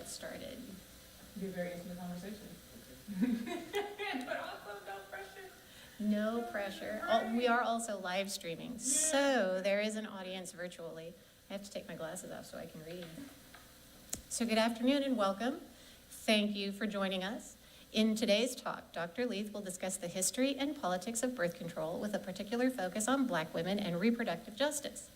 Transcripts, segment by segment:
started. Be a very intimate conversation. But also no pressure. No pressure. We are also live streaming, so there is an audience virtually. I have to take my glasses off so I can read. So good afternoon and welcome. Thank you for joining us. In today's talk, Dr. Leath will discuss the history and politics of birth control with a particular focus on Black women and reproductive justice.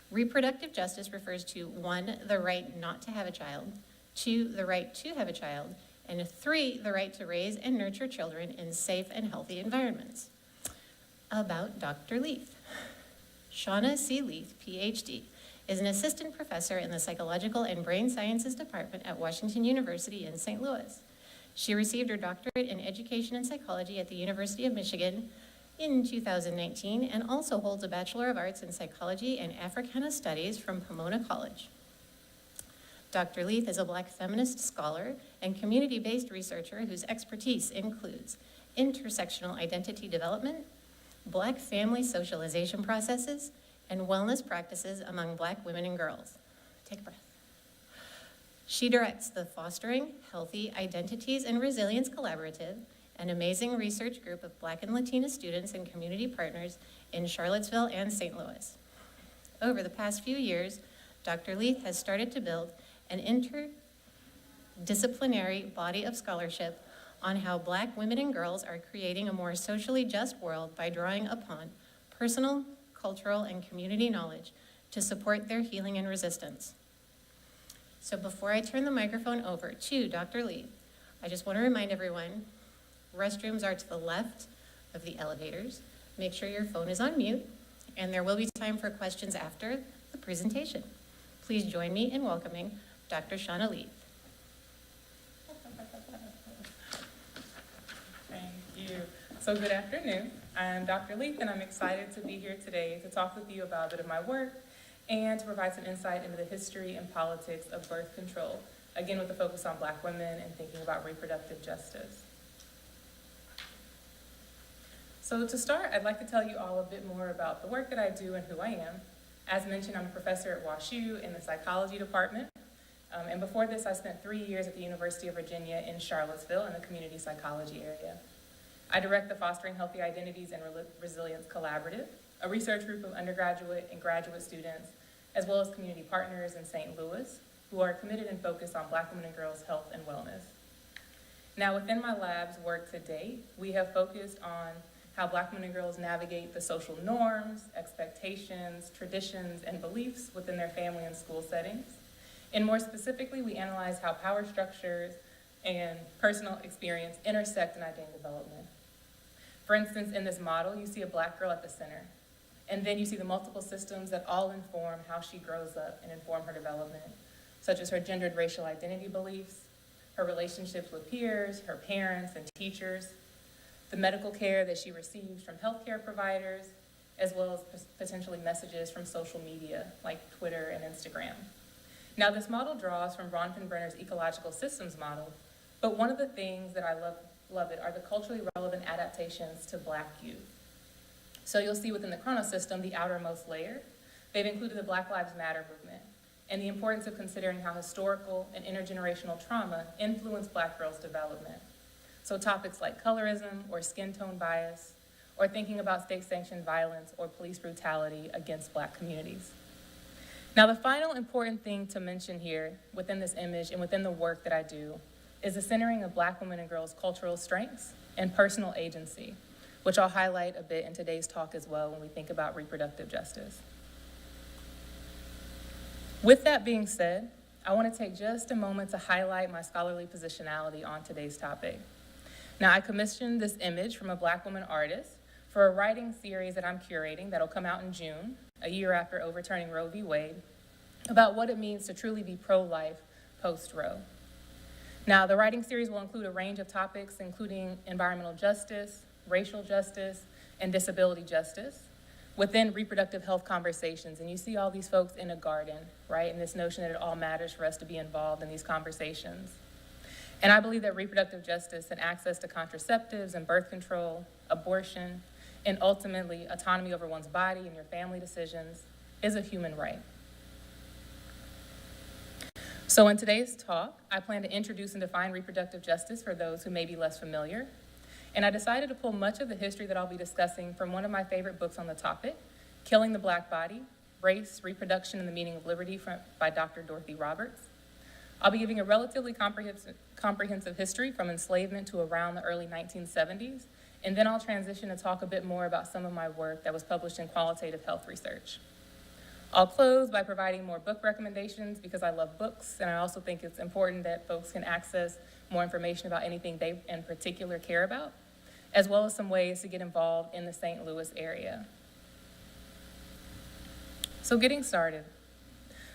Reproductive justice refers to 1, the right not to have a child, 2, the right to have a child, and 3, the right to raise and nurture children in safe and healthy environments. About Dr. Leath. Seanna C. Leath, PhD, is an assistant professor in the Psychological and Brain Sciences Department at Washington University in St. Louis. She received her doctorate in education and psychology at the University of Michigan in 2019 and also holds a Bachelor of Arts in Psychology and Africana Studies from Pomona College. Dr. Leath is a Black feminist scholar and community-based researcher whose expertise includes intersectional identity development, Black family socialization processes, and wellness practices among Black women and girls. Take a breath. She directs the Fostering Healthy Identities and Resilience Collaborative, an amazing research group of Black and Latina students and community partners in Charlottesville and St. Louis. Over the past few years, Dr. Leath has started to build an interdisciplinary body of scholarship on how Black women and girls are creating a more socially just world by drawing upon personal, cultural, and community knowledge to support their healing and resistance. So before I turn the microphone over to Dr. Leath, I just want to remind everyone, restrooms are to the left of the elevators. Make sure your phone is on mute, and there will be time for questions after the presentation. Please join me in welcoming Dr. Seanna Leath. Thank you. So good afternoon. I'm Dr. Leath, and I'm excited to be here today to talk with you about a bit of my work and to provide some insight into the history and politics of birth control, again with a focus on Black women and thinking about reproductive justice. So to start, I'd like to tell you all a bit more about the work that I do and who I am. As mentioned, I'm a professor at WashU in the psychology department. And before this, I spent 3 years at the University of Virginia in Charlottesville in the community psychology area. I direct the Fostering Healthy Identities and Resilience Collaborative, a research group of undergraduate and graduate students, as well as community partners in St. Louis, who are committed and focused on Black women and girls' health and wellness. Now, within my lab's work to date, we have focused on how Black women and girls navigate the social norms, expectations, traditions, and beliefs within their family and school settings. And more specifically, we analyze how power structures and personal experience intersect in identity development. For instance, in this model, you see a Black girl at the center, and then you see the multiple systems that all inform how she grows up and inform her development, such as her gendered racial identity beliefs, her relationships with peers, her parents and teachers, the medical care that she receives from healthcare providers, as well as potentially messages from social media like Twitter and Instagram. Now, this model draws from Bronfenbrenner's ecological systems model, but one of the things that I love it are the culturally relevant adaptations to Black youth. So you'll see within the chronosystem, the outermost layer, they've included the Black Lives Matter movement and the importance of considering how historical and intergenerational trauma influence Black girls' development. So topics like colorism or skin tone bias, or thinking about state-sanctioned violence or police brutality against Black communities. Now, the final important thing to mention here within this image and within the work that I do is the centering of Black women and girls' cultural strengths and personal agency, which I'll highlight a bit in today's talk as well when we think about reproductive justice. With that being said, I want to take just a moment to highlight my scholarly positionality on today's topic. Now, I commissioned this image from a Black woman artist for a writing series that I'm curating that'll come out in June, a year after overturning Roe v. Wade, about what it means to truly be pro-life post-Roe. Now, the writing series will include a range of topics, including environmental justice, racial justice, and disability justice within reproductive health conversations. And you see all these folks in a garden, right? And this notion that it all matters for us to be involved in these conversations. And I believe that reproductive justice and access to contraceptives and birth control, abortion, and ultimately autonomy over one's body and your family decisions is a human right. So in today's talk, I plan to introduce and define reproductive justice for those who may be less familiar. And I decided to pull much of the history that I'll be discussing from one of my favorite books on the topic, Killing the Black Body, Race, Reproduction, and the Meaning of Liberty by Dr. Dorothy Roberts. I'll be giving a relatively comprehensive history from enslavement to around the early 1970s, and then I'll transition to talk a bit more about some of my work that was published in qualitative health research. I'll close by providing more book recommendations because I love books, and I also think it's important that folks can access more information about anything they in particular care about, as well as some ways to get involved in the St. Louis area. So getting started.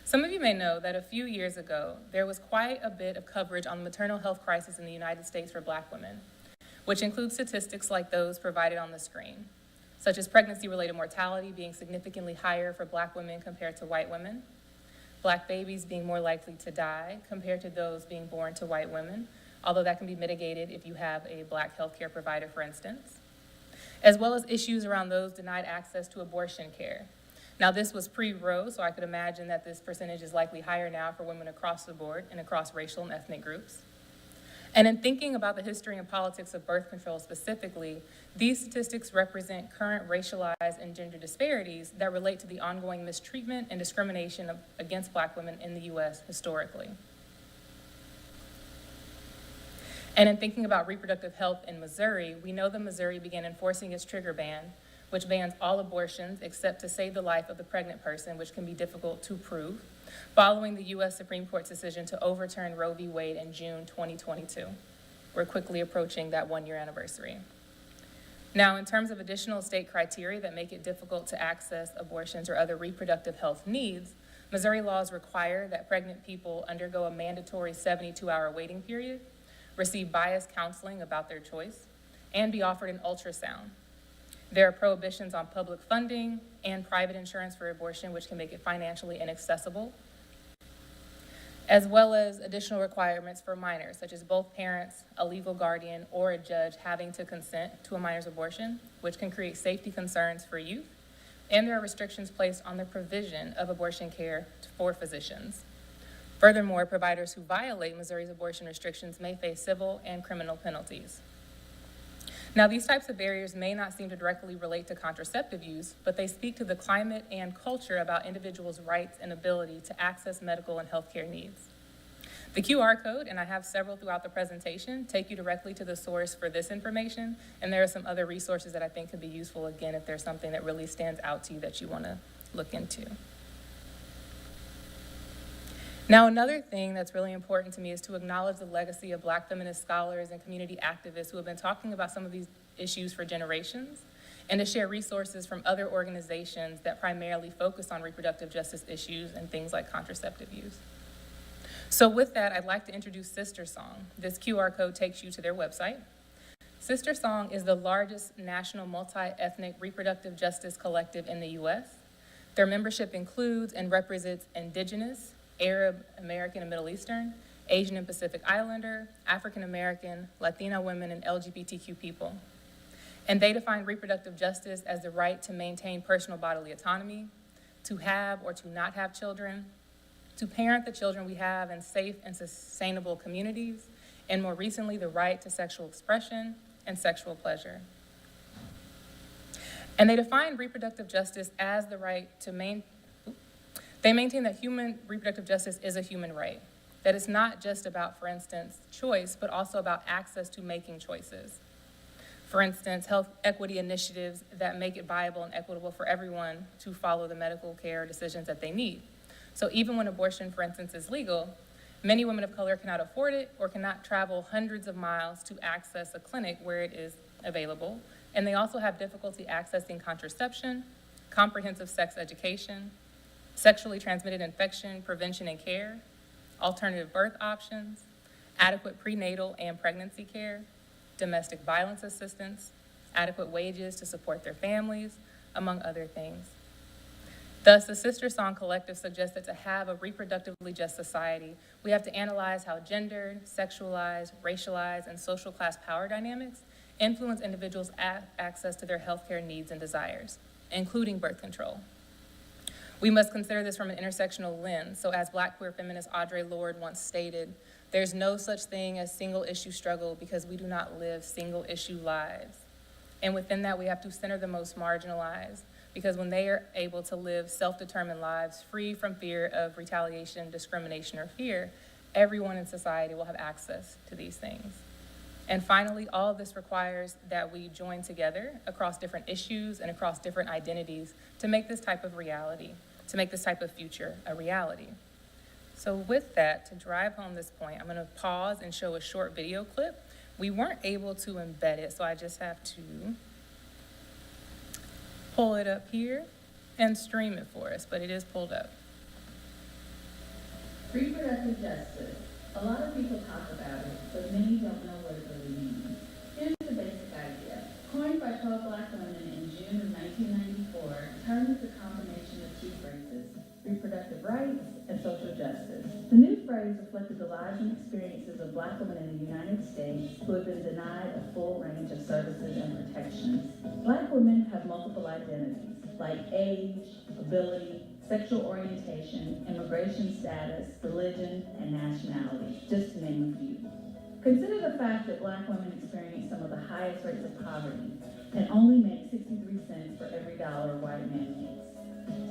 Some of you may know that a few years ago, there was quite a bit of coverage on the maternal health crisis in the United States for Black women, which includes statistics like those provided on the screen, such as pregnancy-related mortality being significantly higher for Black women compared to white women, Black babies being more likely to die compared to those being born to white women, although that can be mitigated if you have a Black healthcare provider, for instance, as well as issues around those denied access to abortion care. Now, this was pre-Roe, so I could imagine that this percentage is likely higher now for women across the board and across racial and ethnic groups. And in thinking about the history and politics of birth control specifically, these statistics represent current racialized and gender disparities that relate to the ongoing mistreatment and discrimination against Black women in the U.S. historically. And in thinking about reproductive health in Missouri, we know that Missouri began enforcing its trigger ban, which bans all abortions except to save the life of the pregnant person, which can be difficult to prove, following the U.S. Supreme Court's decision to overturn Roe v. Wade in June 2022. We're quickly approaching that one-year anniversary. Now, in terms of additional state criteria that make it difficult to access abortions or other reproductive health needs, Missouri laws require that pregnant people undergo a mandatory 72-hour waiting period, receive biased counseling about their choice, and be offered an ultrasound. There are prohibitions on public funding and private insurance for abortion, which can make it financially inaccessible, as well as additional requirements for minors, such as both parents, a legal guardian, or a judge having to consent to a minor's abortion, which can create safety concerns for youth. And there are restrictions placed on the provision of abortion care for physicians. Furthermore, providers who violate Missouri's abortion restrictions may face civil and criminal penalties. Now, these types of barriers may not seem to directly relate to contraceptive use, but they speak to the climate and culture about individuals' rights and ability to access medical and healthcare needs. The QR code, and I have several throughout the presentation, take you directly to the source for this information, and there are some other resources that I think could be useful, again, if there's something that really stands out to you that you want to look into. Now, another thing that's really important to me is to acknowledge the legacy of Black feminist scholars and community activists who have been talking about some of these issues for generations, and to share resources from other organizations that primarily focus on reproductive justice issues and things like contraceptive use. So with that, I'd like to introduce Sister Song. This QR code takes you to their website. Sister Song is the largest national multi-ethnic reproductive justice collective in the U.S. Their membership includes and represents Indigenous, Arab, American, and Middle Eastern, Asian and Pacific Islander, African American, Latina women, and LGBTQ people. And they define reproductive justice as the right to maintain personal bodily autonomy, to have or to not have children, to parent the children we have in safe and sustainable communities, and more recently, the right to sexual expression and sexual pleasure. And they define reproductive justice as the right to They maintain that human reproductive justice is a human right, that it's not just about, for instance, choice, but also about access to making choices. For instance, health equity initiatives that make it viable and equitable for everyone to follow the medical care decisions that they need. So even when abortion, for instance, is legal, many women of color cannot afford it or cannot travel hundreds of miles to access a clinic where it is available. And they also have difficulty accessing contraception, comprehensive sex education, sexually transmitted infection prevention and care, alternative birth options, adequate prenatal and pregnancy care, domestic violence assistance, adequate wages to support their families, among other things. Thus, the Sister Song Collective suggests that to have a reproductively just society, we have to analyze how gendered, sexualized, racialized, and social class power dynamics influence individuals' access to their healthcare needs and desires, including birth control. We must consider this from an intersectional lens. So as Black queer feminist Audre Lorde once stated, there's no such thing as single issue struggle because we do not live single issue lives. And within that, we have to center the most marginalized, because when they are able to live self-determined lives free from fear of retaliation, discrimination, or fear, everyone in society will have access to these things. And finally, all of this requires that we join together across different issues and across different identities to make this type of reality, to make this type of future a reality. So with that, to drive home this point, I'm gonna pause and show a short video clip. We weren't able to embed it, so I just have to pull it up here and stream it for us, but it is pulled up. Reproductive justice. A lot of people talk about it, but many don't know what it really means. Here's the basic idea. Coined by 12 Black women in June of 1994, the term is a combination of two phrases: reproductive rights and social justice. The new phrase reflected the lives and experiences of Black women in the United States who have been denied a full range of services and protections. Black women have multiple identities, like age, ability, sexual orientation, immigration status, religion, and nationality, just to name a few. Consider the fact that Black women experience some of the highest rates of poverty and only make 63 cents for every dollar a white man makes.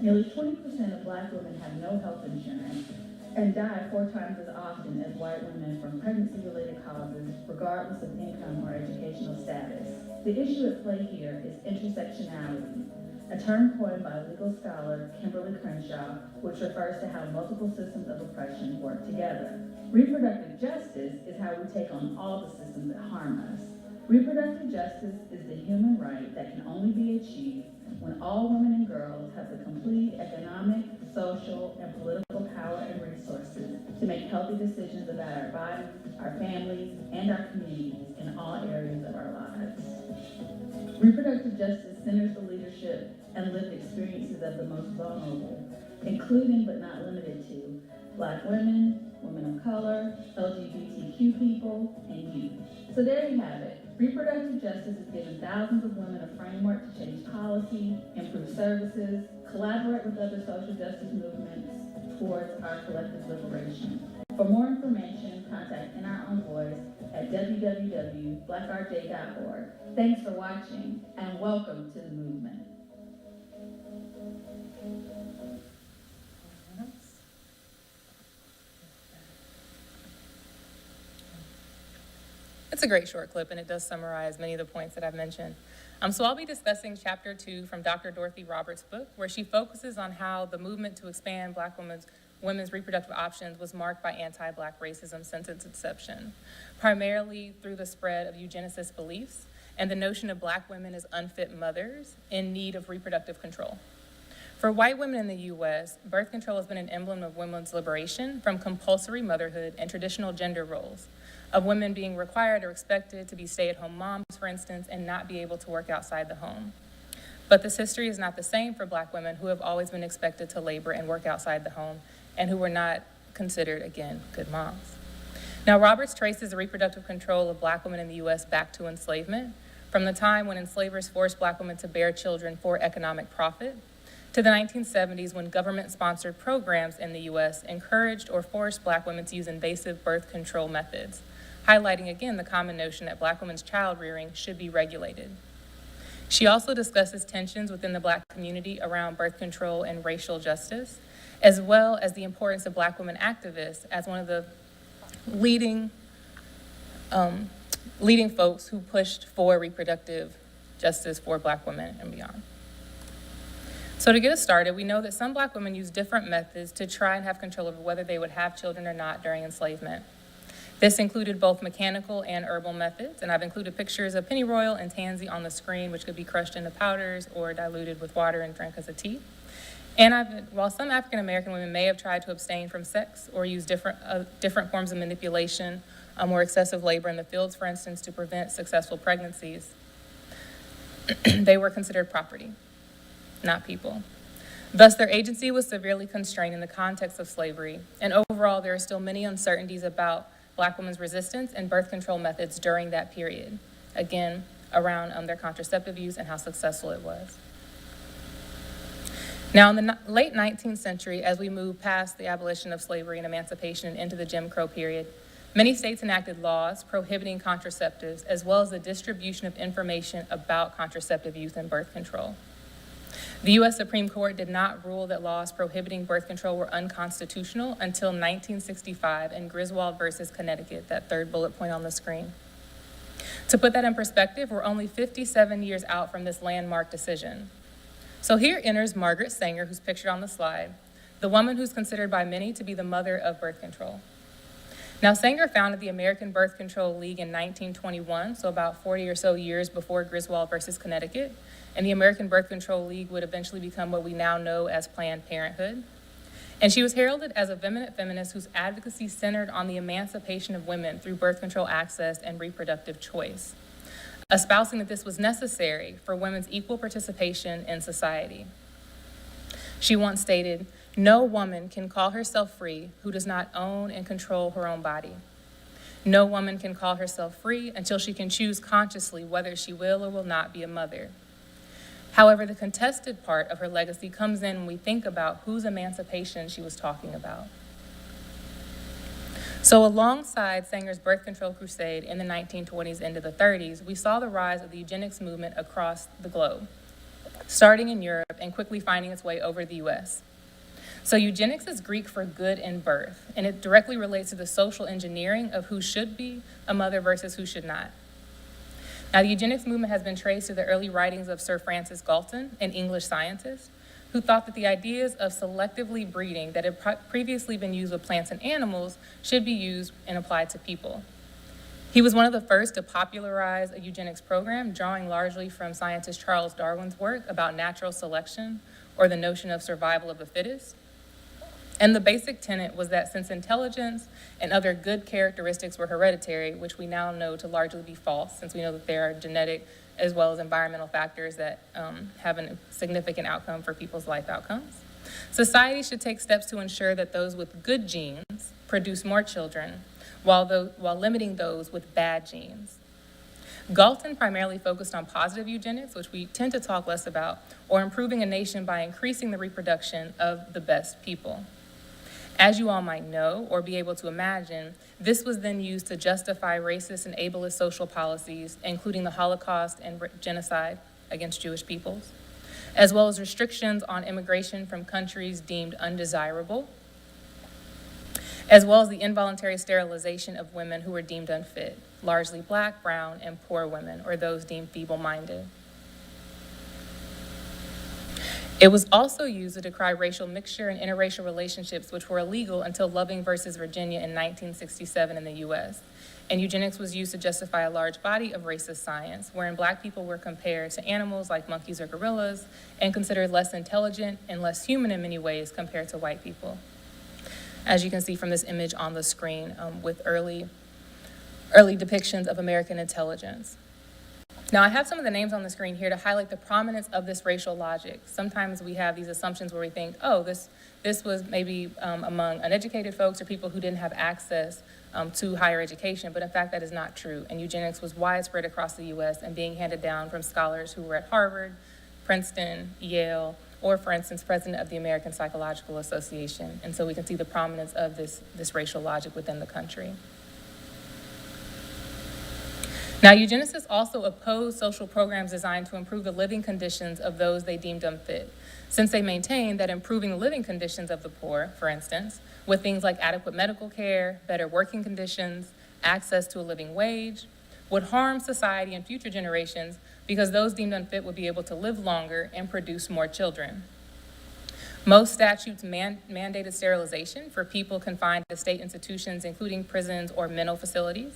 Nearly 20% of Black women have no health insurance and die 4 times as often as white women from pregnancy-related causes, regardless of income or educational status. The issue at play here is intersectionality, a term coined by legal scholar Kimberly Crenshaw, which refers to how multiple systems of oppression work together. Reproductive justice is how we take on all the systems that harm us. Reproductive justice is the human right that can only be achieved when all women and girls have the complete economic, social, and political power and resources to make healthy decisions about our bodies, our families, and our communities in all areas of our lives. Reproductive justice centers the leadership and lived experiences of the most vulnerable, including but not limited to Black women, women of color, LGBTQ people, and youth. So there you have it. Reproductive justice has given thousands of women a framework to change policy, improve services, collaborate with other social justice movements towards our collective liberation. For more information, contact In Our Own Voice at www.blackrj.org. Thanks for watching, and welcome to the movement. It's a great short clip, and it does summarize many of the points that I've mentioned. So I'll be discussing Chapter 2 from Dr. Dorothy Roberts' book, where she focuses on how the movement to expand Black women's reproductive options was marked by anti-Black racism since its inception, primarily through the spread of eugenicist beliefs and the notion of Black women as unfit mothers in need of reproductive control. For white women in the U.S., birth control has been an emblem of women's liberation from compulsory motherhood and traditional gender roles, of women being required or expected to be stay-at-home moms, for instance, and not be able to work outside the home. But this history is not the same for Black women who have always been expected to labor and work outside the home and who were not considered, again, good moms. Now, Roberts traces the reproductive control of Black women in the U.S. back to enslavement, from the time when enslavers forced Black women to bear children for economic profit, to the 1970s when government-sponsored programs in the U.S. encouraged or forced Black women to use invasive birth control methods, highlighting again the common notion that Black women's child rearing should be regulated. She also discusses tensions within the Black community around birth control and racial justice, as well as the importance of Black women activists as one of the leading folks who pushed for reproductive justice for Black women and beyond. So to get us started, we know that some Black women use different methods to try and have control over whether they would have children or not during enslavement. This included both mechanical and herbal methods, and I've included pictures of pennyroyal and tansy on the screen, which could be crushed into powders or diluted with water and drank as a tea. And while some African American women may have tried to abstain from sex or use different forms of manipulation or excessive labor in the fields, for instance, to prevent successful pregnancies, they were considered property, not people. Thus, their agency was severely constrained in the context of slavery, and overall, there are still many uncertainties about Black women's resistance and birth control methods during that period, again, around their contraceptive use and how successful it was. Now, in the late 19th century, as we move past the abolition of slavery and emancipation and into the Jim Crow period, many states enacted laws prohibiting contraceptives, as well as the distribution of information about contraceptive use and birth control. The U.S. Supreme Court did not rule that laws prohibiting birth control were unconstitutional until 1965 in Griswold versus Connecticut, that third bullet point on the screen. To put that in perspective, we're only 57 years out from this landmark decision. So here enters Margaret Sanger, who's pictured on the slide, the woman who's considered by many to be the mother of birth control. Now, Sanger founded the American Birth Control League in 1921, so about 40 or so years before Griswold versus Connecticut, and the American Birth Control League would eventually become what we now know as Planned Parenthood. And she was heralded as a feminist whose advocacy centered on the emancipation of women through birth control access and reproductive choice, espousing that this was necessary for women's equal participation in society. She once stated, "No woman can call herself free who does not own and control her own body. No woman can call herself free until she can choose consciously whether she will or will not be a mother." However, the contested part of her legacy comes in when we think about whose emancipation she was talking about. So alongside Sanger's birth control crusade in the 1920s into the 30s, we saw the rise of the eugenics movement across the globe, starting in Europe and quickly finding its way over the US. So eugenics is Greek for good in birth, and it directly relates to the social engineering of who should be a mother versus who should not. Now, the eugenics movement has been traced to the early writings of Sir Francis Galton, an English scientist, who thought that the ideas of selectively breeding that had previously been used with plants and animals should be used and applied to people. He was one of the first to popularize a eugenics program, drawing largely from scientist Charles Darwin's work about natural selection, or the notion of survival of the fittest. And the basic tenet was that since intelligence and other good characteristics were hereditary, which we now know to largely be false, since we know that there are genetic as well as environmental factors that have a significant outcome for people's life outcomes, society should take steps to ensure that those with good genes produce more children, while limiting those with bad genes. Galton primarily focused on positive eugenics, which we tend to talk less about, or improving a nation by increasing the reproduction of the best people. As you all might know or be able to imagine, this was then used to justify racist and ableist social policies, including the Holocaust and genocide against Jewish peoples, as well as restrictions on immigration from countries deemed undesirable, as well as the involuntary sterilization of women who were deemed unfit, largely Black, brown, and poor women, or those deemed feeble-minded. It was also used to decry racial mixture and interracial relationships, which were illegal until Loving versus Virginia in 1967 in the US. And eugenics was used to justify a large body of racist science, wherein Black people were compared to animals like monkeys or gorillas and considered less intelligent and less human in many ways compared to white people. As you can see from this image on the screen, with early depictions of American intelligence. Now, I have some of the names on the screen here to highlight the prominence of this racial logic. Sometimes we have these assumptions where we think, oh, this was maybe among uneducated folks or people who didn't have access to higher education, but in fact that is not true. And eugenics was widespread across the US and being handed down from scholars who were at Harvard, Princeton, Yale, or for instance, president of the American Psychological Association. And so we can see the prominence of this racial logic within the country. Now, eugenicists also oppose social programs designed to improve the living conditions of those they deemed unfit, since they maintain that improving the living conditions of the poor, for instance, with things like adequate medical care, better working conditions, access to a living wage, would harm society and future generations because those deemed unfit would be able to live longer and produce more children. Most statutes mandated sterilization for people confined to state institutions, including prisons or mental facilities.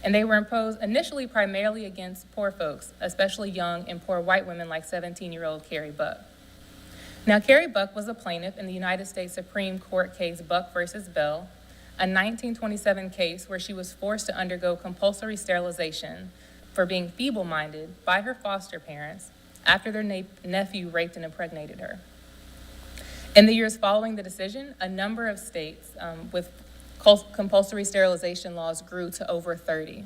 And they were imposed initially primarily against poor folks, especially young and poor white women like 17-year-old Carrie Buck. Now, Carrie Buck was a plaintiff in the United States Supreme Court case Buck versus Bell, a 1927 case where she was forced to undergo compulsory sterilization for being feeble-minded by her foster parents after their nephew raped and impregnated her. In the years following the decision, a number of states with compulsory sterilization laws grew to over 30.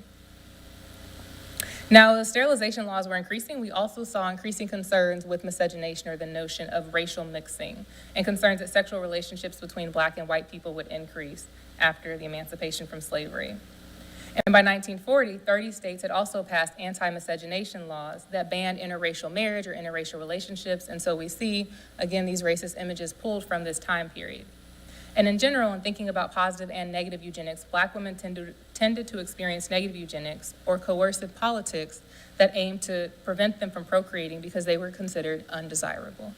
Now, as sterilization laws were increasing, we also saw increasing concerns with miscegenation, or the notion of racial mixing, and concerns that sexual relationships between Black and white people would increase after the emancipation from slavery. And by 1940, 30 states had also passed anti-miscegenation laws that banned interracial marriage or interracial relationships, and so we see, again, these racist images pulled from this time period. And in general, in thinking about positive and negative eugenics, Black women tended to experience negative eugenics, or coercive politics, that aimed to prevent them from procreating because they were considered undesirable.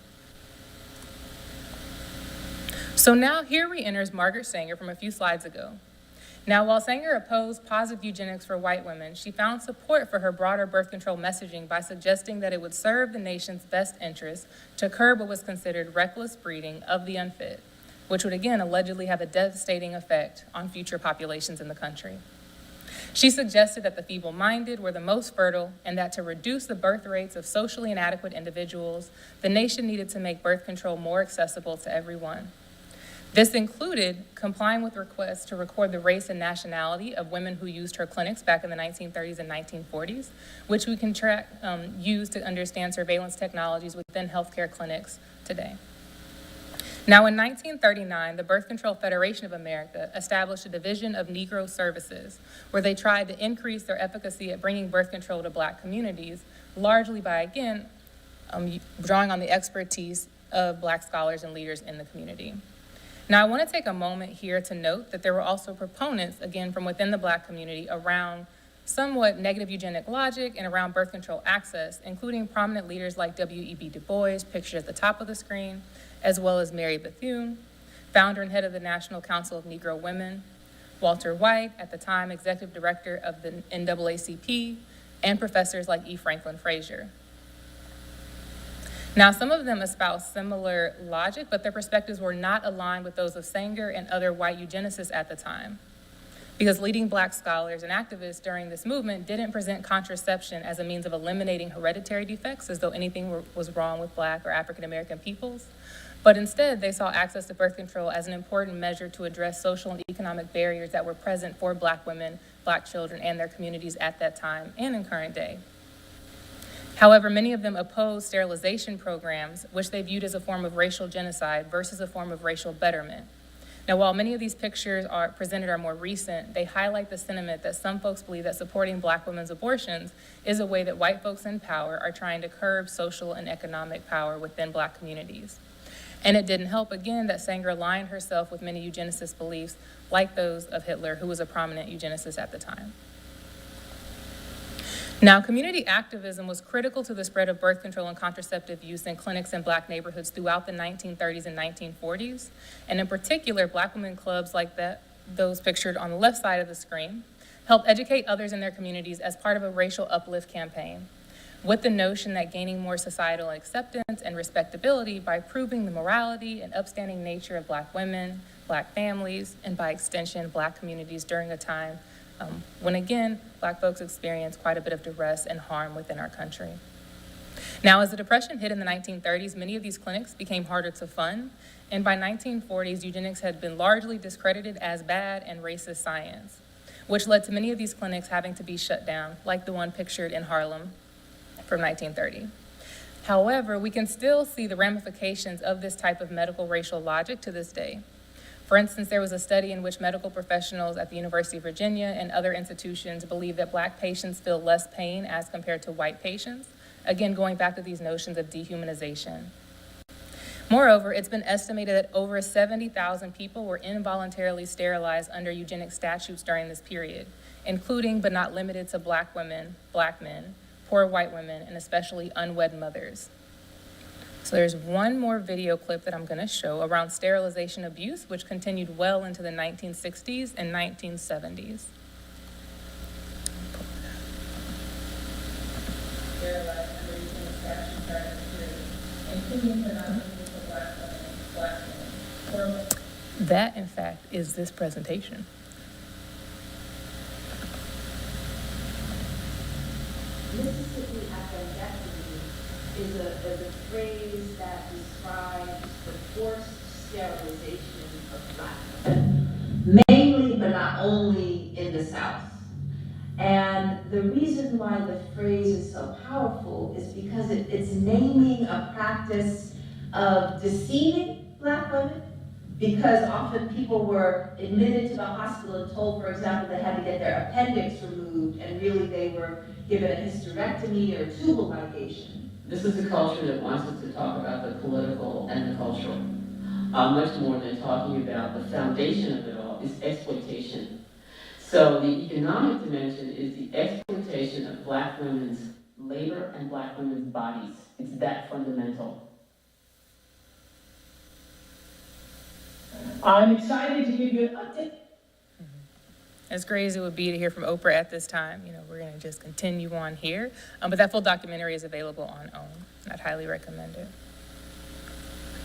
So now here re-enters Margaret Sanger from a few slides ago. Now, while Sanger opposed positive eugenics for white women, she found support for her broader birth control messaging by suggesting that it would serve the nation's best interests to curb what was considered reckless breeding of the unfit, which would again allegedly have a devastating effect on future populations in the country. She suggested that the feeble-minded were the most fertile, and that to reduce the birth rates of socially inadequate individuals, the nation needed to make birth control more accessible to everyone. This included complying with requests to record the race and nationality of women who used her clinics back in the 1930s and 1940s, which we can use to understand surveillance technologies within healthcare clinics today. Now, in 1939, the Birth Control Federation of America established a division of Negro services where they tried to increase their efficacy at bringing birth control to Black communities, largely by, again, drawing on the expertise of Black scholars and leaders in the community. Now, I want to take a moment here to note that there were also proponents, again, from within the Black community around somewhat negative eugenic logic and around birth control access, including prominent leaders like W.E.B. Du Bois, pictured at the top of the screen, as well as Mary Bethune, founder and head of the National Council of Negro Women, Walter White, at the time executive director of the NAACP, and professors like E. Franklin Frazier. Now, some of them espoused similar logic, but their perspectives were not aligned with those of Sanger and other white eugenicists at the time, because leading Black scholars and activists during this movement didn't present contraception as a means of eliminating hereditary defects, as though anything was wrong with Black or African American peoples, but instead they saw access to birth control as an important measure to address social and economic barriers that were present for Black women, Black children, and their communities at that time and in current day. However, many of them opposed sterilization programs, which they viewed as a form of racial genocide versus a form of racial betterment. Now, while many of these pictures presented are more recent, they highlight the sentiment that some folks believe that supporting Black women's abortions is a way that white folks in power are trying to curb social and economic power within Black communities. And it didn't help, again, that Sanger aligned herself with many eugenicist beliefs, like those of Hitler, who was a prominent eugenicist at the time. Now, community activism was critical to the spread of birth control and contraceptive use in clinics in Black neighborhoods throughout the 1930s and 1940s. And in particular, Black women clubs like those pictured on the left side of the screen helped educate others in their communities as part of a racial uplift campaign, with the notion that gaining more societal acceptance and respectability by proving the morality and upstanding nature of Black women, Black families, and by extension, Black communities during a time when, again, Black folks experienced quite a bit of duress and harm within our country. Now, as the Depression hit in the 1930s, many of these clinics became harder to fund, and by 1940s, eugenics had been largely discredited as bad and racist science, which led to many of these clinics having to be shut down, like the one pictured in Harlem from 1930. However, we can still see the ramifications of this type of medical racial logic to this day. For instance, there was a study in which medical professionals at the University of Virginia and other institutions believe that Black patients feel less pain as compared to white patients, again, going back to these notions of dehumanization. Moreover, it's been estimated that over 70,000 people were involuntarily sterilized under eugenic statutes during this period, including but not limited to Black women, Black men, poor white women, and especially unwed mothers. So there's one more video clip that I'm going to show around sterilization abuse, which continued well into the 1960s and 1970s. Sterilized under eugenic statutes during this period, including but not limited to Black women, Black men. That, in fact, is this presentation. Mississippi appendectomy is a phrase that describes the forced sterilization of Black women, mainly but not only in the South. And the reason why the phrase is so powerful is because it's naming a practice of deceiving Black women, because often people were admitted to the hospital and told, for example, they had to get their appendix removed, and really they were given a hysterectomy or tubal ligation. This is a culture that wants us to talk about the political and the cultural. Much more than talking about the foundation of it all is exploitation. So the economic dimension is the exploitation of Black women's labor and Black women's bodies. It's that fundamental. I'm excited to give you an update. As great as it would be to hear from Oprah at this time, we're going to just continue on here. But that full documentary is available on OWN. I'd highly recommend it.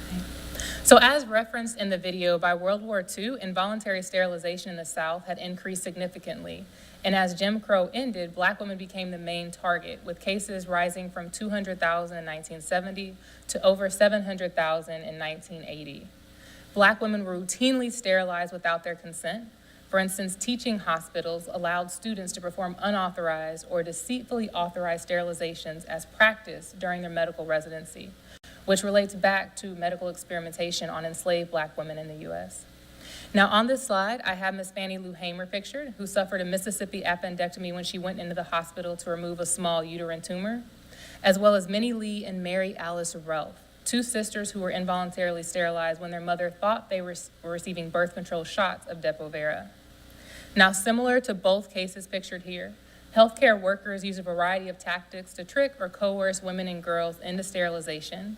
Okay. So as referenced in the video, by World War II, involuntary sterilization in the South had increased significantly. And as Jim Crow ended, Black women became the main target, with cases rising from 200,000 in 1970 to over 700,000 in 1980. Black women were routinely sterilized without their consent. For instance, teaching hospitals allowed students to perform unauthorized or deceitfully authorized sterilizations as practice during their medical residency, which relates back to medical experimentation on enslaved Black women in the U.S. Now, on this slide, I have Miss Fannie Lou Hamer pictured, who suffered a Mississippi appendectomy when she went into the hospital to remove a small uterine tumor, as well as Minnie Lee and Mary Alice Relf, two sisters who were involuntarily sterilized when their mother thought they were receiving birth control shots of Depo-Vera. Now, similar to both cases pictured here, healthcare workers use a variety of tactics to trick or coerce women and girls into sterilization,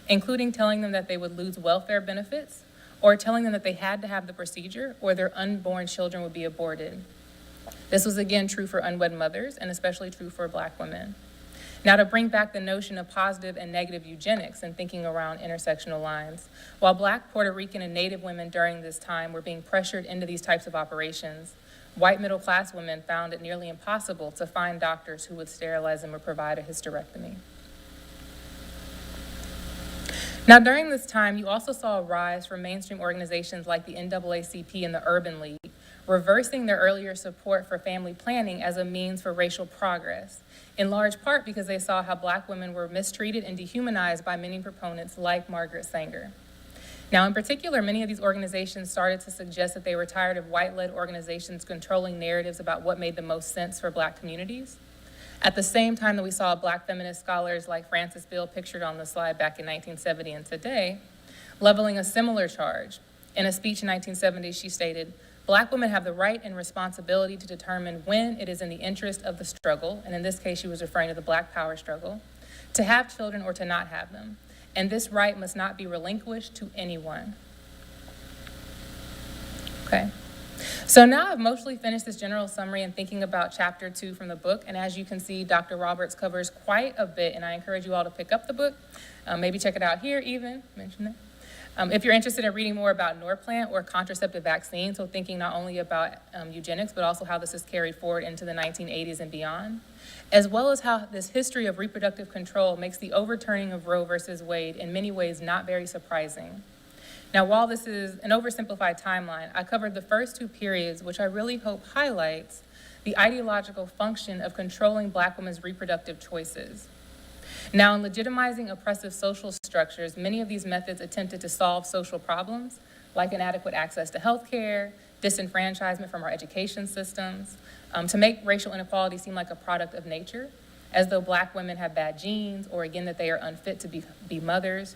including telling them that they would lose welfare benefits or telling them that they had to have the procedure or their unborn children would be aborted. This was again true for unwed mothers and especially true for Black women. Now, to bring back the notion of positive and negative eugenics and thinking around intersectional lines, while Black, Puerto Rican, and Native women during this time were being pressured into these types of operations, white middle-class women found it nearly impossible to find doctors who would sterilize them or provide a hysterectomy. Now, during this time, you also saw a rise from mainstream organizations like the NAACP and the Urban League, reversing their earlier support for family planning as a means for racial progress, in large part because they saw how Black women were mistreated and dehumanized by many proponents like Margaret Sanger. Now, in particular, many of these organizations started to suggest that they were tired of white-led organizations controlling narratives about what made the most sense for Black communities. At the same time that we saw Black feminist scholars like Frances Beale, pictured on the slide back in 1970 and today, leveling a similar charge. In a speech in 1970, she stated, "Black women have the right and responsibility to determine when it is in the interest of the struggle," and in this case she was referring to the Black Power struggle, "to have children or to not have them. And this right must not be relinquished to anyone." Okay. So now I've mostly finished this general summary and thinking about chapter 2 from the book. And as you can see, Dr. Roberts covers quite a bit, and I encourage you all to pick up the book, maybe check it out here even, mention that. If you're interested in reading more about Norplant or contraceptive vaccines, so thinking not only about eugenics, but also how this is carried forward into the 1980s and beyond, as well as how this history of reproductive control makes the overturning of Roe versus Wade in many ways not very surprising. Now, while this is an oversimplified timeline, I covered the first 2 periods, which I really hope highlights the ideological function of controlling Black women's reproductive choices. Now, in legitimizing oppressive social structures, many of these methods attempted to solve social problems, like inadequate access to health care, disenfranchisement from our education systems, to make racial inequality seem like a product of nature, as though Black women have bad genes, or again, that they are unfit to be mothers,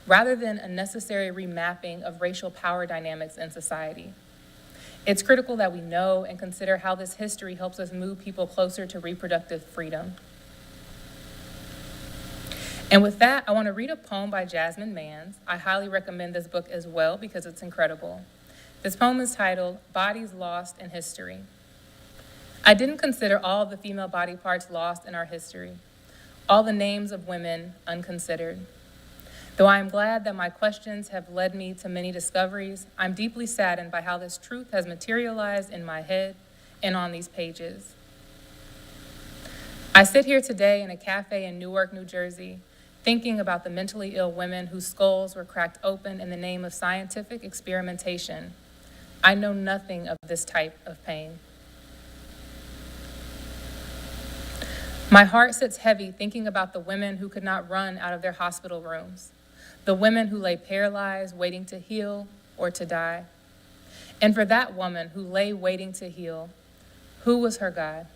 rather than a necessary remapping of racial power dynamics in society. It's critical that we know and consider how this history helps us move people closer to reproductive freedom. And with that, I want to read a poem by Jasmine Mans. I highly recommend this book as well because it's incredible. This poem is titled, "Bodies Lost in History." I didn't consider all of the female body parts lost in our history, all the names of women unconsidered. Though I am glad that my questions have led me to many discoveries, I'm deeply saddened by how this truth has materialized in my head and on these pages. I sit here today in a cafe in Newark, New Jersey, thinking about the mentally ill women whose skulls were cracked open in the name of scientific experimentation. I know nothing of this type of pain. My heart sits heavy thinking about the women who could not run out of their hospital rooms, the women who lay paralyzed, waiting to heal or to die. And for that woman who lay waiting to heal, who was her God?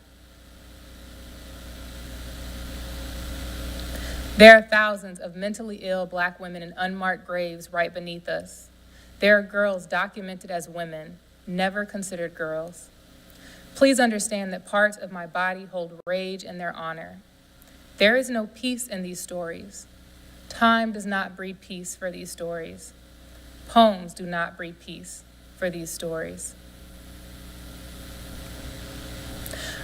There are thousands of mentally ill Black women in unmarked graves right beneath us. There are girls documented as women, never considered girls. Please understand that parts of my body hold rage in their honor. There is no peace in these stories. Time does not breed peace for these stories. Poems do not breed peace for these stories.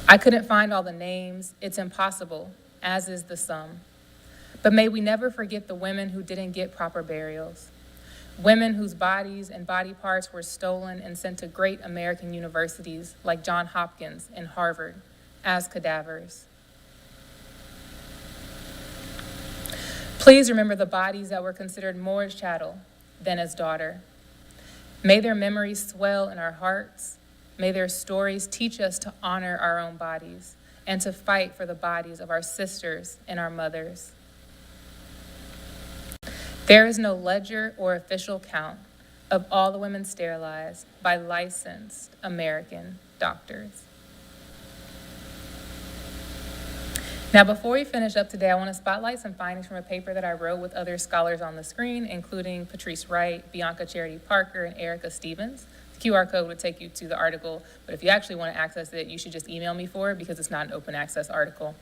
I couldn't find all the names. It's impossible, as is the sum. But may we never forget the women who didn't get proper burials. Women whose bodies and body parts were stolen and sent to great American universities like Johns Hopkins and Harvard as cadavers. Please remember the bodies that were considered more as chattel than as daughter. May their memories swell in our hearts. May their stories teach us to honor our own bodies and to fight for the bodies of our sisters and our mothers. There is no ledger or official count of all the women sterilized by licensed American doctors. Now, before we finish up today, I want to spotlight some findings from a paper that I wrote with other scholars on the screen, including Patrice Wright, Bianca Charity Parker, and Erica Stevens. The QR code would take you to the article, but if you actually want to access it, you should just email me for it because it's not an open access article.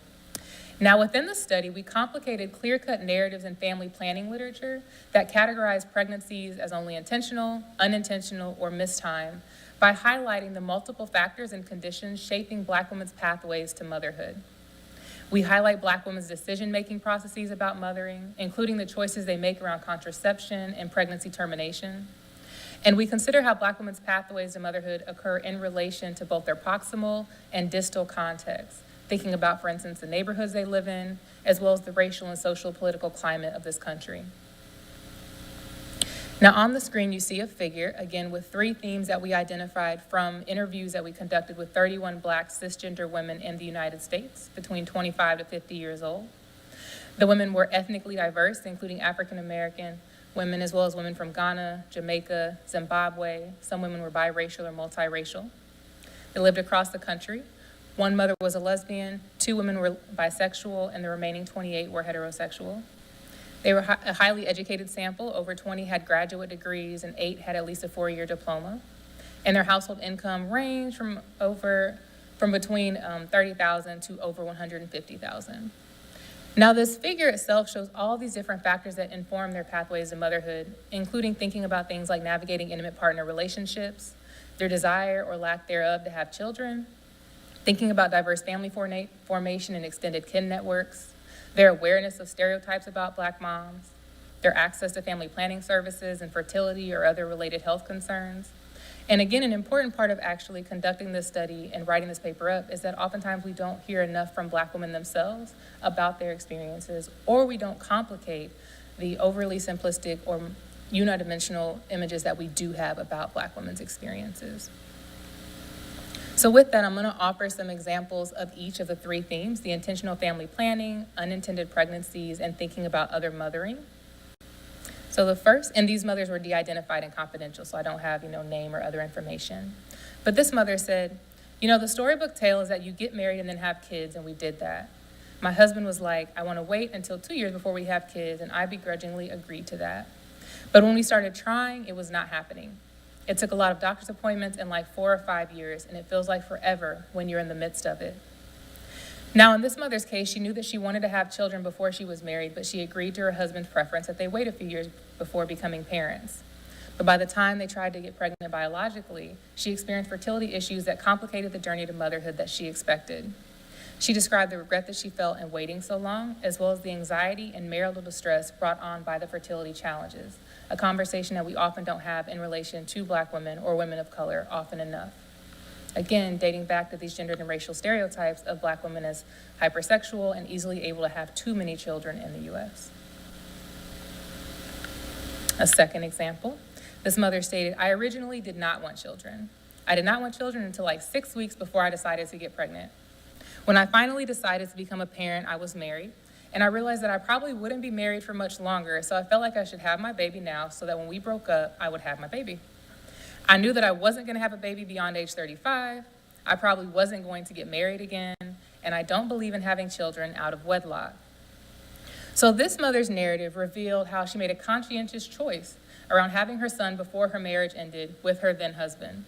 Now, within the study, we complicated clear-cut narratives in family planning literature that categorize pregnancies as only intentional, unintentional, or mistime by highlighting the multiple factors and conditions shaping Black women's pathways to motherhood. We highlight Black women's decision-making processes about mothering, including the choices they make around contraception and pregnancy termination. And we consider how Black women's pathways to motherhood occur in relation to both their proximal and distal contexts, thinking about, for instance, the neighborhoods they live in, as well as the racial and social political climate of this country. Now on the screen, you see a figure, again, with 3 themes that we identified from interviews that we conducted with 31 Black cisgender women in the United States between 25 to 50 years old. The women were ethnically diverse, including African American women, as well as women from Ghana, Jamaica, Zimbabwe. Some women were biracial or multiracial. They lived across the country. 1 mother was a lesbian, 2 women were bisexual, and the remaining 28 were heterosexual. They were a highly educated sample. Over 20 had graduate degrees, and 8 had at least a 4-year diploma. And their household income ranged from between $30,000 to over $150,000. Now, this figure itself shows all these different factors that inform their pathways to motherhood, including thinking about things like navigating intimate partner relationships, their desire or lack thereof to have children, thinking about diverse family formation and extended kin networks, their awareness of stereotypes about Black moms, their access to family planning services and fertility or other related health concerns. And again, an important part of actually conducting this study and writing this paper up is that oftentimes we don't hear enough from Black women themselves about their experiences, or we don't complicate the overly simplistic or unidimensional images that we do have about Black women's experiences. So with that, I'm going to offer some examples of each of the 3 themes: the intentional family planning, unintended pregnancies, and thinking about othermothering. So the first, and these mothers were de-identified and confidential, so I don't have, name or other information. But this mother said, the storybook tale is that you get married and then have kids, and we did that. My husband was like, I want to wait until 2 years before we have kids, and I begrudgingly agreed to that. But when we started trying, it was not happening. It took a lot of doctor's appointments and like 4 or 5 years, and it feels like forever when you're in the midst of it. Now, in this mother's case, she knew that she wanted to have children before she was married, but she agreed to her husband's preference that they wait a few years before becoming parents. But by the time they tried to get pregnant biologically, she experienced fertility issues that complicated the journey to motherhood that she expected. She described the regret that she felt in waiting so long, as well as the anxiety and marital distress brought on by the fertility challenges, a conversation that we often don't have in relation to Black women or women of color often enough. Again, dating back to these gendered and racial stereotypes of Black women as hypersexual and easily able to have too many children in the U.S. A second example, this mother stated, I originally did not want children. I did not want children until like 6 weeks before I decided to get pregnant. When I finally decided to become a parent, I was married, and I realized that I probably wouldn't be married for much longer, so I felt like I should have my baby now so that when we broke up, I would have my baby. I knew that I wasn't going to have a baby beyond age 35. I probably wasn't going to get married again, and I don't believe in having children out of wedlock. So this mother's narrative revealed how she made a conscientious choice around having her son before her marriage ended with her then husband.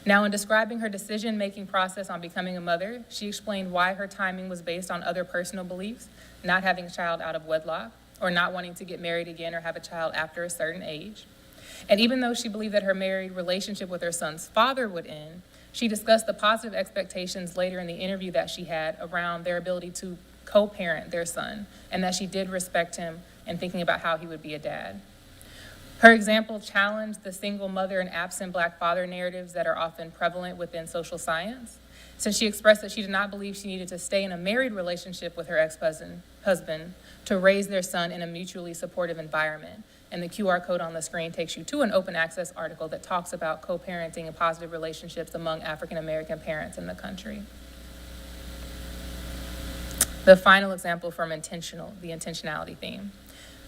Now, in describing her decision-making process on becoming a mother, she explained why her timing was based on other personal beliefs, not having a child out of wedlock, or not wanting to get married again or have a child after a certain age. And even though she believed that her married relationship with her son's father would end, she discussed the positive expectations later in the interview that she had around their ability to co-parent their son, and that she did respect him in thinking about how he would be a dad. Her example challenged the single mother and absent Black father narratives that are often prevalent within social science, since she expressed that she did not believe she needed to stay in a married relationship with her ex-husband to raise their son in a mutually supportive environment. And the QR code on the screen takes you to an open access article that talks about co-parenting and positive relationships among African American parents in the country. The final example from the intentionality theme.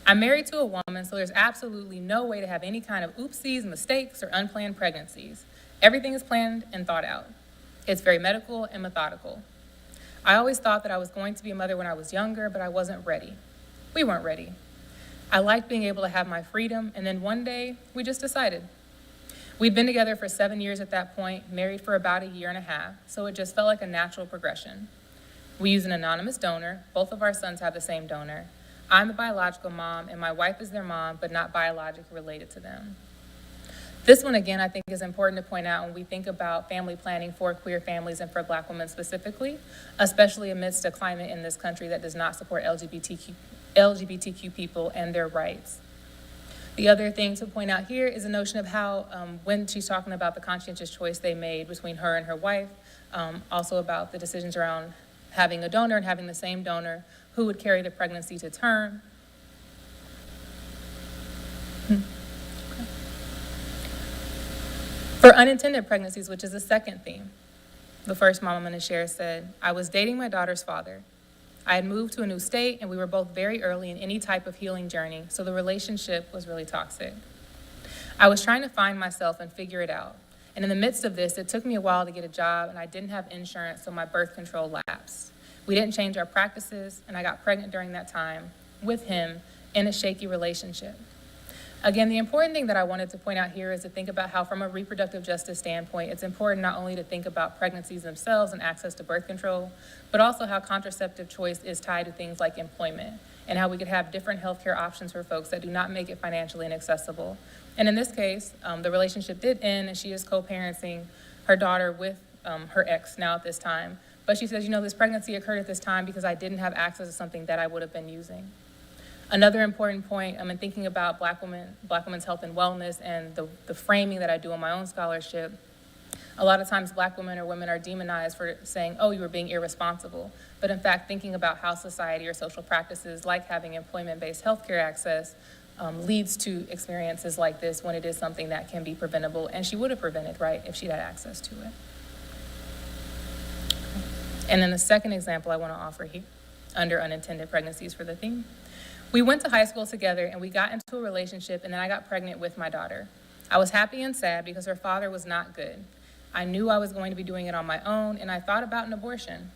I'm married to a woman, so there's absolutely no way to have any kind of oopsies, mistakes, or unplanned pregnancies. Everything is planned and thought out. It's very medical and methodical. I always thought that I was going to be a mother when I was younger, but I wasn't ready. We weren't ready. I liked being able to have my freedom, and then one day, we just decided. We'd been together for 7 years at that point, married for about 1.5 years, so it just felt like a natural progression. We use an anonymous donor. Both of our sons have the same donor. I'm the biological mom, and my wife is their mom, but not biologically related to them. This one, again, I think is important to point out when we think about family planning for queer families and for Black women specifically, especially amidst a climate in this country that does not support LGBTQ people and their rights. The other thing to point out here is a notion of how, when she's talking about the conscientious choice they made between her and her wife, also about the decisions around having a donor and having the same donor who would carry the pregnancy to term. For unintended pregnancies, which is the second theme, the first mom I'm going to share said, I was dating my daughter's father. I had moved to a new state, and we were both very early in any type of healing journey, so the relationship was really toxic. I was trying to find myself and figure it out. And in the midst of this, it took me a while to get a job, and I didn't have insurance, so my birth control lapsed. We didn't change our practices, and I got pregnant during that time with him in a shaky relationship. Again, the important thing that I wanted to point out here is to think about how, from a reproductive justice standpoint, it's important not only to think about pregnancies themselves and access to birth control, but also how contraceptive choice is tied to things like employment, and how we could have different healthcare options for folks that do not make it financially inaccessible. And in this case, the relationship did end, and she is co-parenting her daughter with her ex now at this time. But she says, this pregnancy occurred at this time because I didn't have access to something that I would have been using. Another important point, in thinking about Black women's health and wellness and the framing that I do in my own scholarship, a lot of times Black women or women are demonized for saying, oh, you were being irresponsible. But in fact, thinking about how society or social practices like having employment-based healthcare access leads to experiences like this when it is something that can be preventable, and she would have prevented, right, if she'd had access to it. And then the second example I want to offer here, under unintended pregnancies for the theme. We went to high school together, and we got into a relationship, and then I got pregnant with my daughter. I was happy and sad because her father was not good. I knew I was going to be doing it on my own, and I thought about an abortion.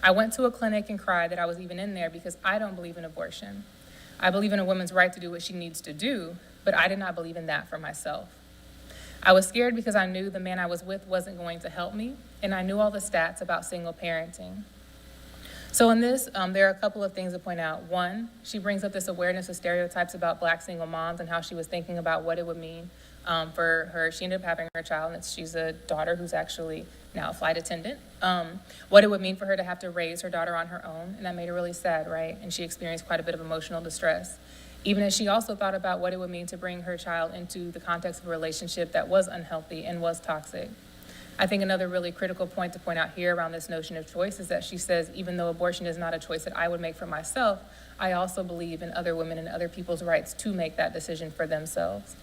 I went to a clinic and cried that I was even in there because I don't believe in abortion. I believe in a woman's right to do what she needs to do, but I did not believe in that for myself. I was scared because I knew the man I was with wasn't going to help me, and I knew all the stats about single parenting. So in this, there are a couple of things to point out. One, she brings up this awareness of stereotypes about Black single moms and how she was thinking about what it would mean for her. She ended up having her child, and she's a daughter who's actually now a flight attendant. What it would mean for her to have to raise her daughter on her own, and that made her really sad, right? And she experienced quite a bit of emotional distress. Even as she also thought about what it would mean to bring her child into the context of a relationship that was unhealthy and was toxic. I think another really critical point to point out here around this notion of choice is that she says, even though abortion is not a choice that I would make for myself, I also believe in other women and other people's rights to make that decision for themselves.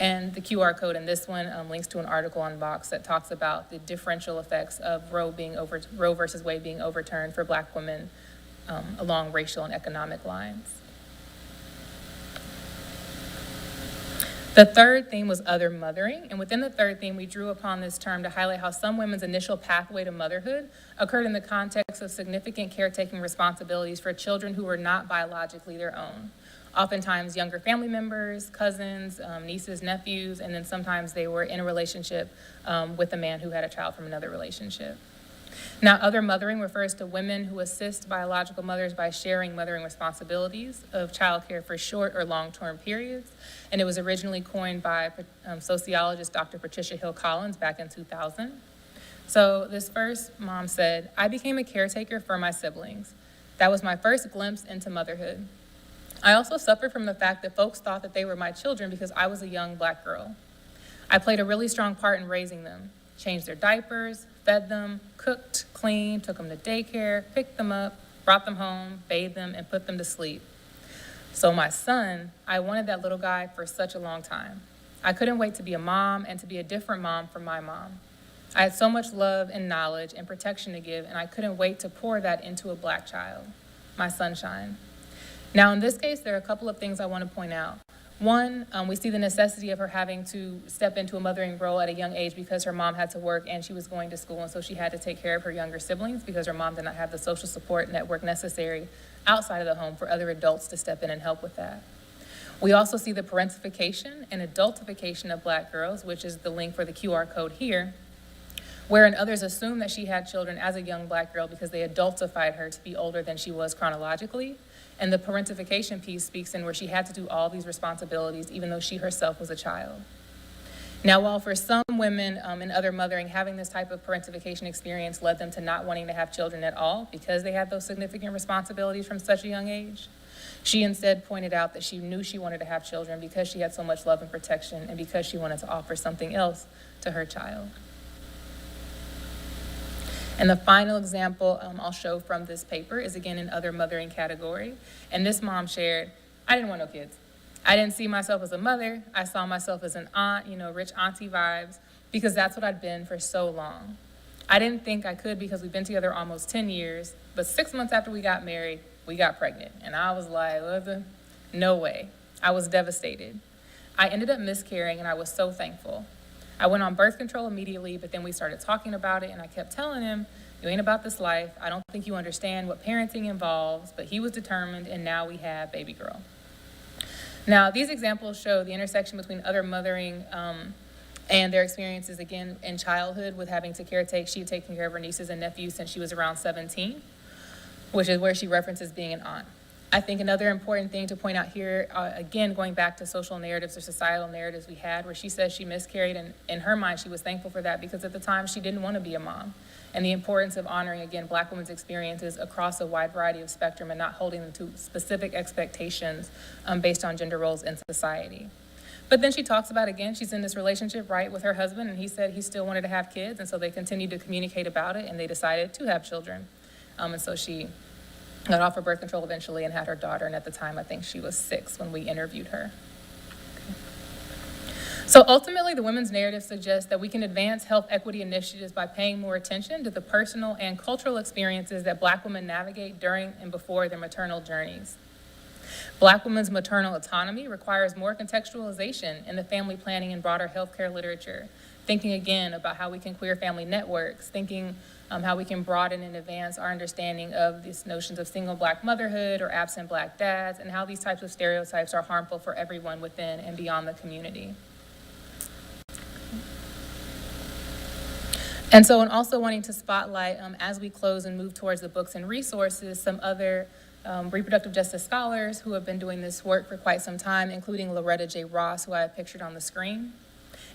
And the QR code in this one links to an article on Vox that talks about the differential effects of Roe versus Wade being overturned for Black women along racial and economic lines. The third theme was othermothering, and within the third theme, we drew upon this term to highlight how some women's initial pathway to motherhood occurred in the context of significant caretaking responsibilities for children who were not biologically their own. Oftentimes younger family members, cousins, nieces, nephews, and then sometimes they were in a relationship with a man who had a child from another relationship. Now, othermothering refers to women who assist biological mothers by sharing mothering responsibilities of childcare for short or long-term periods, and it was originally coined by sociologist Dr. Patricia Hill Collins back in 2000. So this first mom said, "I became a caretaker for my siblings. That was my first glimpse into motherhood. I also suffered from the fact that folks thought that they were my children because I was a young Black girl. I played a really strong part in raising them, changed their diapers, fed them, cooked, cleaned, took them to daycare, picked them up, brought them home, bathed them, and put them to sleep. So my son, I wanted that little guy for such a long time. I couldn't wait to be a mom and to be a different mom from my mom. I had so much love and knowledge and protection to give, and I couldn't wait to pour that into a Black child, my sunshine." Now, in this case, there are a couple of things I want to point out. One, we see the necessity of her having to step into a mothering role at a young age because her mom had to work and she was going to school, and so she had to take care of her younger siblings because her mom did not have the social support network necessary outside of the home for other adults to step in and help with that. We also see the parentification and adultification of Black girls, which is the link for the QR code here, wherein others assume that she had children as a young Black girl because they adultified her to be older than she was chronologically. And the parentification piece speaks in where she had to do all these responsibilities even though she herself was a child. Now, while for some women in othermothering, having this type of parentification experience led them to not wanting to have children at all because they had those significant responsibilities from such a young age, she instead pointed out that she knew she wanted to have children because she had so much love and protection and because she wanted to offer something else to her child. And the final example I'll show from this paper is again in othermothering category. And this mom shared, "I didn't want no kids. I didn't see myself as a mother. I saw myself as an aunt, rich auntie vibes, because that's what I'd been for so long. I didn't think I could because we've been together almost 10 years, but 6 months after we got married, we got pregnant. And I was like, no way. I was devastated. I ended up miscarrying and I was so thankful. I went on birth control immediately, but then we started talking about it and I kept telling him, you ain't about this life. I don't think you understand what parenting involves, but he was determined and now we have baby girl." Now, these examples show the intersection between othermothering and their experiences, again, in childhood with having to caretake. She had taken care of her nieces and nephews since she was around 17, which is where she references being an aunt. I think another important thing to point out here, again, going back to social narratives or societal narratives we had, where she says she miscarried, and in her mind, she was thankful for that because at the time, she didn't want to be a mom. And the importance of honoring, again, Black women's experiences across a wide variety of spectrum and not holding them to specific expectations based on gender roles in society. But then she talks about, again, she's in this relationship, right, with her husband, and he said he still wanted to have kids, and so they continued to communicate about it, and they decided to have children. And so she got off her birth control eventually and had her daughter, and at the time, I think she was 6 when we interviewed her. So ultimately, the women's narrative suggests that we can advance health equity initiatives by paying more attention to the personal and cultural experiences that Black women navigate during and before their maternal journeys. Black women's maternal autonomy requires more contextualization in the family planning and broader healthcare literature, thinking again about how we can queer family networks, thinking how we can broaden and advance our understanding of these notions of single Black motherhood or absent Black dads, and how these types of stereotypes are harmful for everyone within and beyond the community. And so, and also wanting to spotlight, as we close and move towards the books and resources, some other reproductive justice scholars who have been doing this work for quite some time, including Loretta J. Ross, who I have pictured on the screen.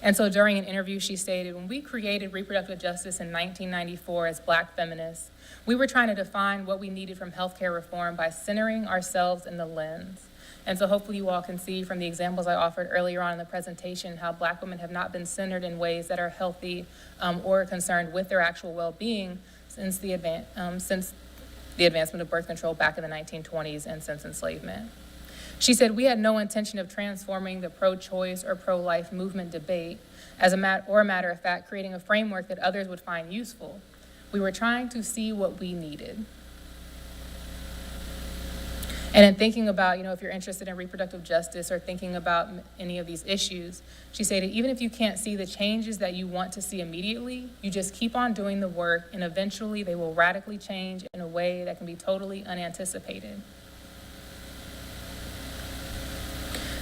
And so during an interview, she stated, when we created reproductive justice in 1994 as Black feminists, we were trying to define what we needed from healthcare reform by centering ourselves in the lens. And so hopefully you all can see from the examples I offered earlier on in the presentation how Black women have not been centered in ways that are healthy or concerned with their actual well-being since the advancement of birth control back in the 1920s and since enslavement. She said, "We had no intention of transforming the pro-choice or pro-life movement debate as a matter of fact, creating a framework that others would find useful. We were trying to see what we needed." And in thinking about, if you're interested in reproductive justice or thinking about any of these issues, she stated, even if you can't see the changes that you want to see immediately, you just keep on doing the work and eventually they will radically change in a way that can be totally unanticipated.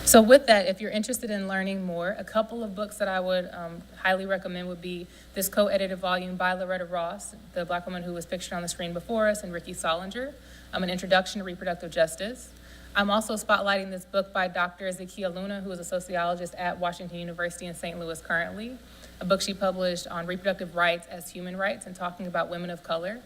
So with that, if you're interested in learning more, a couple of books that I would highly recommend would be this co-edited volume by Loretta Ross, the Black woman who was pictured on the screen before us, and Ricky Solinger, An Introduction to Reproductive Justice. I'm also spotlighting this book by Dr. Zakiya Luna, who is a sociologist at Washington University in St. Louis currently, a book she published on reproductive rights as human rights and talking about women of color.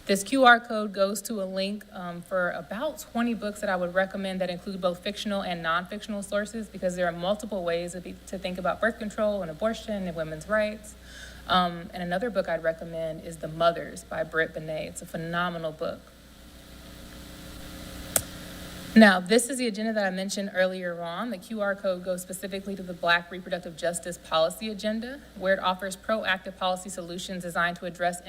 This QR code goes to a link for about 20 books that I would recommend that include both fictional and non-fictional sources, because there are multiple ways to think about birth control and abortion and women's rights. And another book I'd recommend is The Mothers by Britt Benet. It's a phenomenal book. Now, this is the agenda that I mentioned earlier on. The QR code goes specifically to the Black Reproductive Justice Policy Agenda, where it offers proactive policy solutions designed to address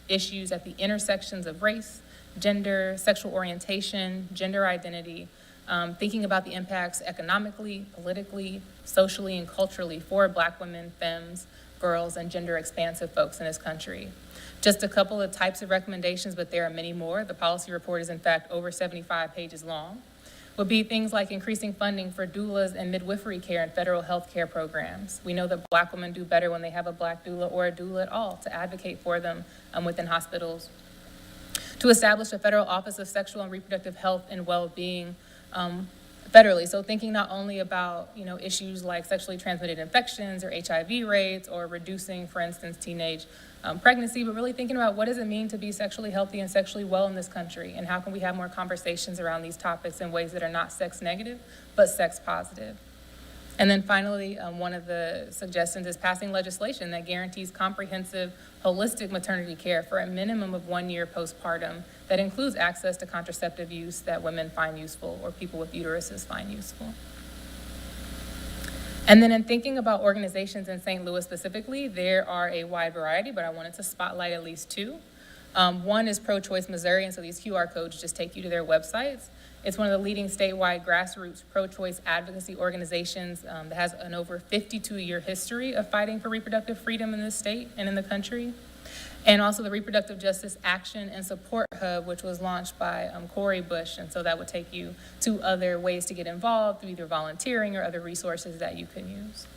issues at the intersections of race, gender, sexual orientation, gender identity, thinking about the impacts economically, politically, socially, and culturally for Black women, femmes, girls, and gender-expansive folks in this country. Just a couple of types of recommendations, but there are many more. The policy report is in fact over 75 pages long. Would be things like increasing funding for doulas and midwifery care and federal health care programs. We know that Black women do better when they have a Black doula or a doula at all to advocate for them within hospitals. To establish a federal office of sexual and reproductive health and well-being federally. So thinking not only about, issues like sexually transmitted infections or HIV rates or reducing, for instance, teenage pregnancy, but really thinking about what does it mean to be sexually healthy and sexually well in this country, and how can we have more conversations around these topics in ways that are not sex negative, but sex positive. And then finally, one of the suggestions is passing legislation that guarantees comprehensive, holistic maternity care for a minimum of 1 year postpartum that includes access to contraceptive use that women find useful or people with uteruses find useful. And then in thinking about organizations in St. Louis specifically, there are a wide variety, but I wanted to spotlight at least two. One is Pro-Choice Missouri, and so these QR codes just take you to their websites. It's one of the leading statewide grassroots pro-choice advocacy organizations that has an over 52-year history of fighting for reproductive freedom in this state and in the country. And also the Reproductive Justice Action and Support Hub, which was launched by Corey Bush. And so that would take you to other ways to get involved through either volunteering or other resources that you can use.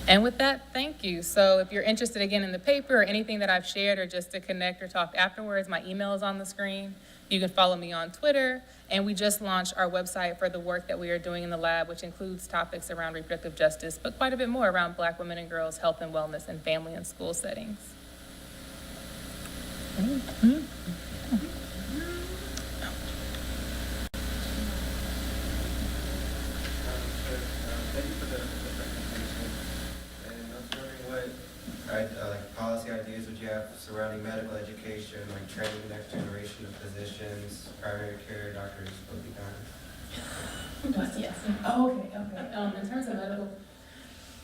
And with that, thank you. So if you're interested again in the paper or anything that I've shared or just to connect or talk afterwards, my email is on the screen. You can follow me on Twitter. And we just launched our website for the work that we are doing in the lab, which includes topics around reproductive justice, but quite a bit more around Black women and girls' health and wellness in family and school settings. Mm-hmm. Thank you for the presentation. And I was wondering what policy ideas would you have surrounding medical education, like training the next generation of physicians, primary care doctors, OB-GYNs? Yes. Oh, okay. In terms of medical,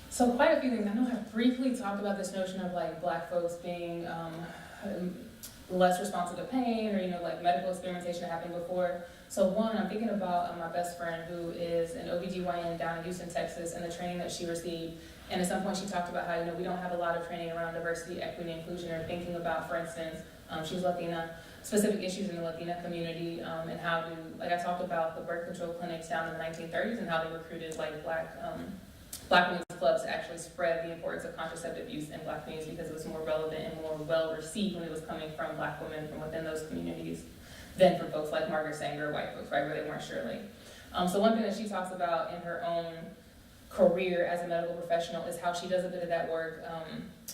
so quite a few things. I know I briefly talked about this notion of Black folks being less responsive to pain, or medical experimentation that happened before. So one, I'm thinking about my best friend who is an OB-GYN down in Houston, Texas, and the training that she received. And at some point she talked about how, we don't have a lot of training around diversity, equity, inclusion, or thinking about, for instance, she's Latina, specific issues in the Latina community, and how to, I talked about the birth control clinics down in the 1930s and how they recruited Black women's clubs to actually spread the importance of contraceptive use in Black communities because it was more relevant and more well received when it was coming from Black women from within those communities than from folks like Margaret Sanger or white folks, right, where they weren't surely. So one thing that she talks about in her own career as a medical professional is how she does a bit of that work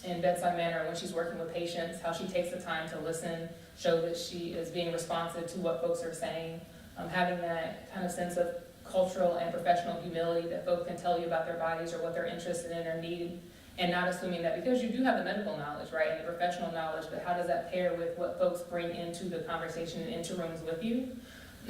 in bedside manner when she's working with patients, how she takes the time to listen, show that she is being responsive to what folks are saying, having that kind of sense of cultural and professional humility that folks can tell you about their bodies or what they're interested in or need, and not assuming that because you do have the medical knowledge, right, and the professional knowledge, but how does that pair with what folks bring into the conversation and into rooms with you?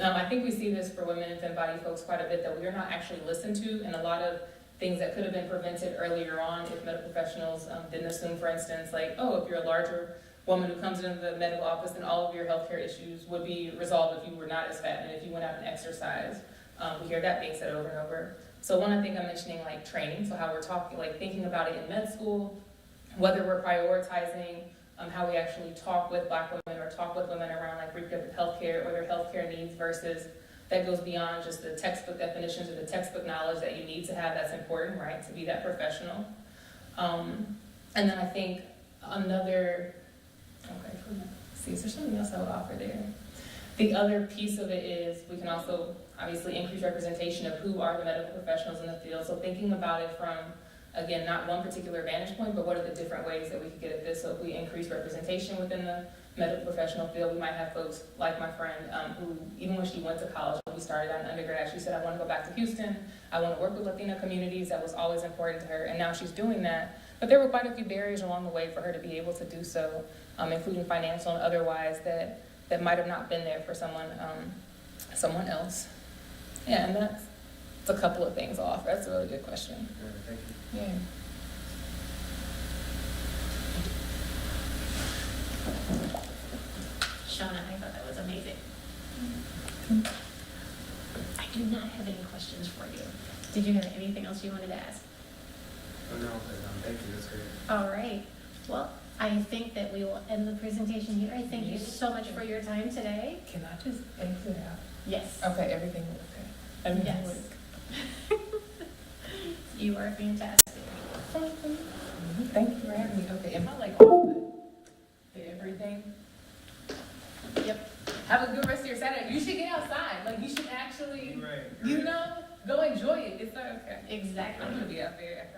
I think we see this for women and femme-body folks quite a bit, that we are not actually listened to, and a lot of things that could have been prevented earlier on if medical professionals didn't assume, for instance, like, oh, if you're a larger woman who comes into the medical office, then all of your healthcare issues would be resolved if you were not as fat and if you went out and exercised. We hear that being said over and over. So one, I think I'm mentioning like training, so how we're talking, like thinking about it in med school, whether we're prioritizing how we actually talk with Black women or talk with women around like reproductive healthcare or their healthcare needs, versus that goes beyond just the textbook definitions or the textbook knowledge that you need to have. That's important, right, to be that professional. And then I think another, see, is there something else I would offer there? The other piece of it is we can also obviously increase representation of who are the medical professionals in the field. So thinking about it from, again, not one particular vantage point, but what are the different ways that we could get at this? So if we increase representation within the medical professional field, we might have folks like my friend who, even when she went to college, we started out in undergrad, she said, I want to go back to Houston. I want to work with Latina communities. That was always important to her. And now she's doing that. But there were quite a few barriers along the way for her to be able to do so, including financial and otherwise, that might have not been there for someone else. Yeah, and that's a couple of things off. That's a really good question. Thank you. Yeah. Seanna, I thought that was amazing. I do not have any questions for you. Did you have anything else you wanted to ask? Oh, no, but thank you, that's great. All right. Well, I think that we will end the presentation here. I thank you so much for your time today. Can I just exit out? Yes. Okay, everything okay. Everything Yes. works. You are fantastic. Thank you for having me. Okay, am I like off the everything? Yep. Have a good rest of your Saturday. You should get outside. Like, you should actually, Right. you know, go enjoy it. It's not okay. Exactly. I'm gonna be out there.